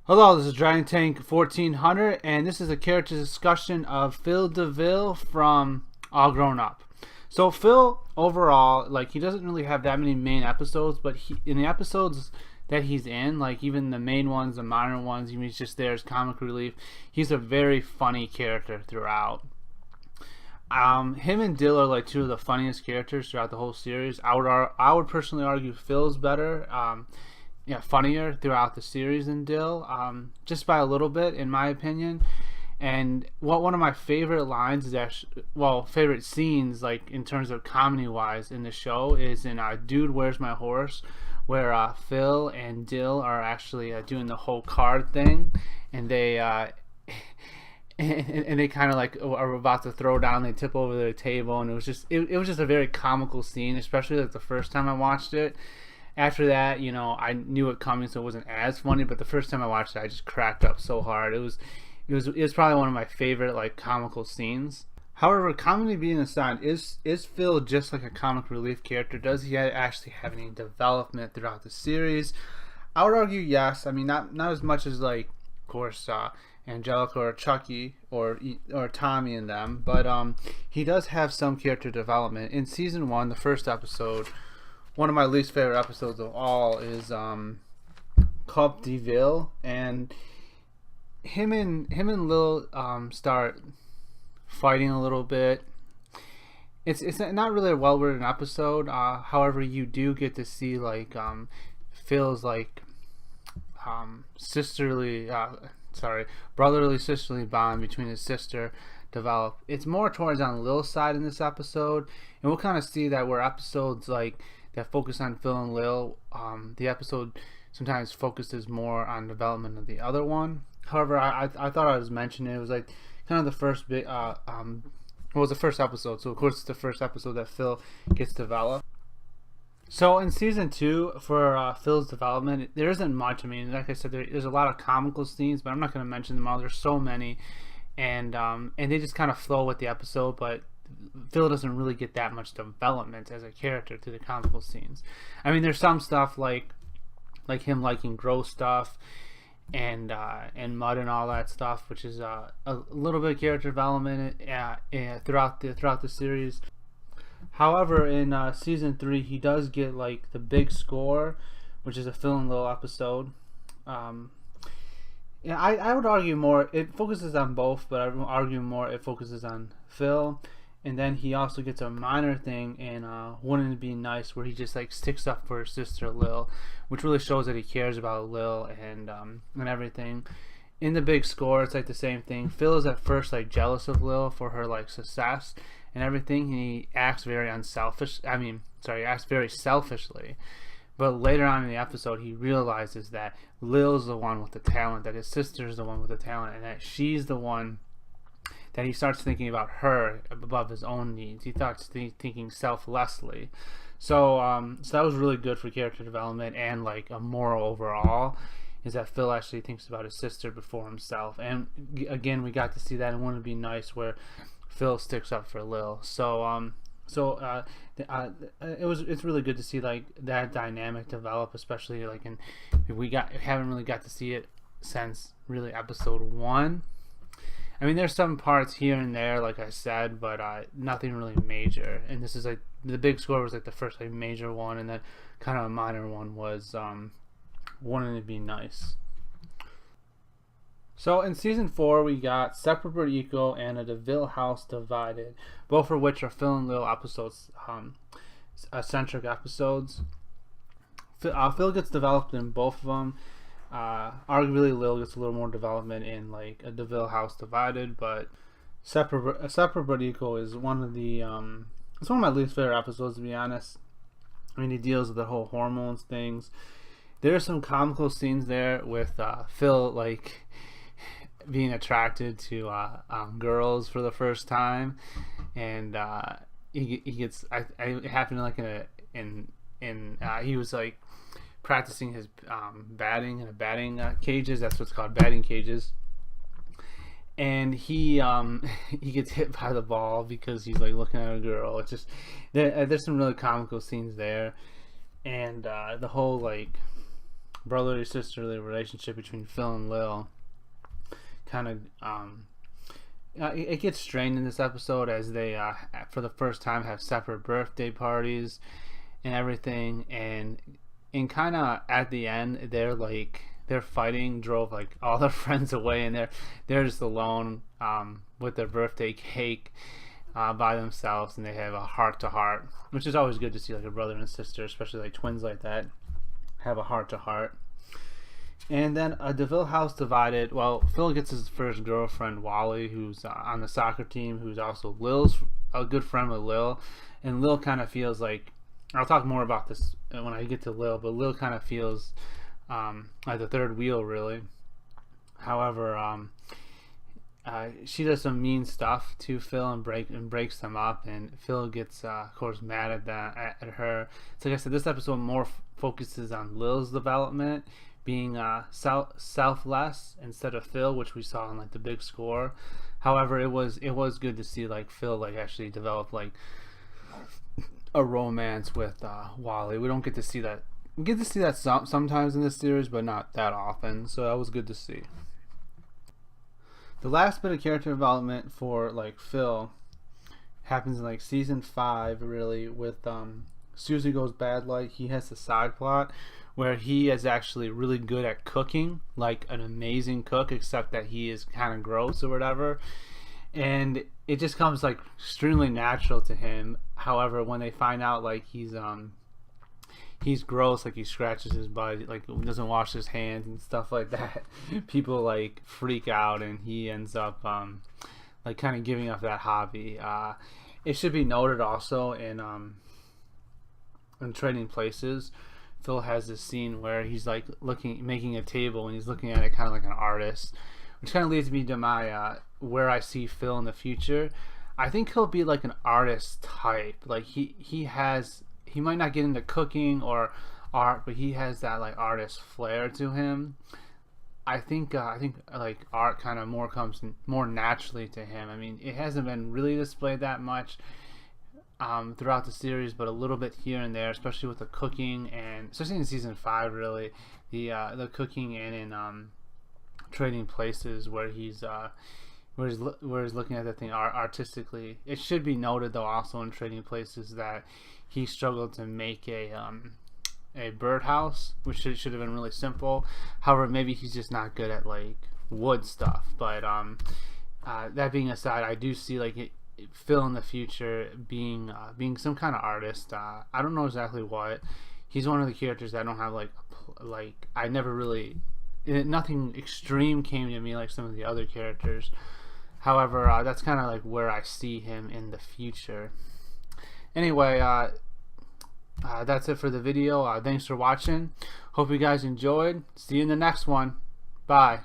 Hello, this is Dragon Tank 1400, and this is a character discussion of Phil DeVille from All Grown Up. So Phil, overall, he doesn't really have that many main episodes, but in the episodes that he's in, even the main ones, the minor ones, even he's just there as comic relief, he's a very funny character throughout. Him and Dill are two of the funniest characters throughout the whole series. I would personally argue Phil's better. Funnier throughout the series than Dill, just by a little bit, in my opinion. And one of my favorite lines is actually, favorite scenes, in terms of comedy wise in the show, is in Dude, Where's My Horse, where Phil and Dill are actually doing the whole card thing, and they and they kind of are about to throw down. They tip over their table, and it was just a very comical scene, especially the first time I watched it. After that, I knew it coming, so it wasn't as funny. But the first time I watched it, I just cracked up so hard. It was probably one of my favorite comical scenes. However, comedy being aside, is Phil just a comic relief character? Does he actually have any development throughout the series? I would argue yes. I mean, not as much as of course, Angelica or Chucky or Tommy and them, but he does have some character development. In season 1, the first episode, one of my least favorite episodes of all is called DeVille, and him and Lil start fighting a little bit. It's not really a well written episode. However, you do get to see Phil's brotherly sisterly bond between his sister develop. It's more towards on Lil's side in this episode, and we'll kind of see that where episodes that focus on Phil and Lil, the episode sometimes focuses more on development of the other one. However, I thought I was mentioning it was kind of the first big it was the first episode, so of course it's the first episode that Phil gets developed. So in season 2, for Phil's development, there isn't much. I mean, like I said, there's a lot of comical scenes, but I'm not going to mention them all. There's so many, and they just kind of flow with the episode, but Phil doesn't really get that much development as a character through the comical scenes. I mean, there's some stuff like him liking gross stuff and mud and all that stuff, which is a little bit of character development throughout the series. However, in season 3, he does get the big score, which is a Phil and Lil episode. I would argue more it focuses on both, but I would argue more it focuses on Phil. And then he also gets a minor thing in Wouldn't It Be Nice, where he just sticks up for his sister Lil, which really shows that he cares about Lil and everything. In the big score, it's the same thing. Phil is at first jealous of Lil for her success and everything. He acts very acts very selfishly. But later on in the episode, he realizes that Lil's the one with the talent, that his sister's the one with the talent, and that she's the one that he starts thinking about her above his own needs. He starts thinking selflessly. So that was really good for character development and a moral overall, is that Phil actually thinks about his sister before himself. And again, we got to see that in Wouldn't It Be Nice, where Phil sticks up for Lil. It's really good to see that dynamic develop, especially haven't really got to see it since really episode 1. I mean, there's some parts here and there, like I said, but nothing really major. And this is the big score was the first major one, and then kind of a minor one was Wouldn't It Be Nice. So in season 4, we got Separate but Equal and A DeVille House Divided, both of which are Phil and Lil episodes, centric episodes. Phil gets developed in both of them. Arguably Lil gets a little more development in A DeVille House Divided, but Separate but Equal is one of the it's one of my least favorite episodes, to be honest. I mean, he deals with the whole hormones things. There are some comical scenes there with Phil being attracted to girls for the first time, and he gets it happened he was practicing his batting in a batting cages. That's what's called, batting cages. And he gets hit by the ball because he's looking at a girl. It's just there's some really comical scenes there, and the whole brotherly sisterly relationship between Phil and Lil kind of it gets strained in this episode as they for the first time have separate birthday parties and everything, and kind of at the end their fighting drove like all their friends away, and they're just alone with their birthday cake by themselves, and they have a heart to heart, which is always good to see, like a brother and sister, especially like twins like that, have a heart to heart. And then a DeVille house divided. Well, Phil gets his first girlfriend, Wally, who's on the soccer team, who's also Lil's a good friend with Lil, and Lil kind of feels like, I'll talk more about this when I get to Lil, but Lil kind of feels like the third wheel, really. However, she does some mean stuff to Phil and breaks them up, and Phil gets, of course, mad at her. So, like I said, this episode more focuses on Lil's development, being selfless instead of Phil, which we saw in like the big score. However, it was good to see like Phil like actually develop like a romance with Wally. We don't get to see that. We get to see that sometimes in this series, but not that often. So that was good to see. The last bit of character development for like Phil happens in like season 5, really, with Susie Goes Bad. Like, he has the side plot where he is actually really good at cooking, like an amazing cook, except that he is kind of gross or whatever, and it just comes like extremely natural to him. However, when they find out like he's gross, like he scratches his butt, like doesn't wash his hands and stuff like that, people like freak out, and he ends up like kind of giving up that hobby. It should be noted also in Trading Places, Phil has this scene where he's like making a table, and he's looking at it kind of like an artist, which kind of leads me to my where I see Phil in the future. I think he'll be like an artist type. Like he might not get into cooking or art, but he has that like artist flair to him. I think like art kind of comes more naturally to him. I mean, it hasn't been really displayed that much throughout the series, but a little bit here and there, especially with the cooking, and especially in season 5, really, the cooking, and in Trading Places, where he's looking at the thing artistically. It should be noted though also in Trading Places that he struggled to make a birdhouse, which should have been really simple. However, maybe he's just not good at like wood stuff. But that being aside, I do see like Phil in the future being some kind of artist. I don't know exactly what. He's one of the characters that I don't have like I never really, nothing extreme came to me like some of the other characters. However, that's kind of like where I see him in the future. Anyway, that's it for the video. Thanks for watching. Hope you guys enjoyed. See you in the next one. Bye.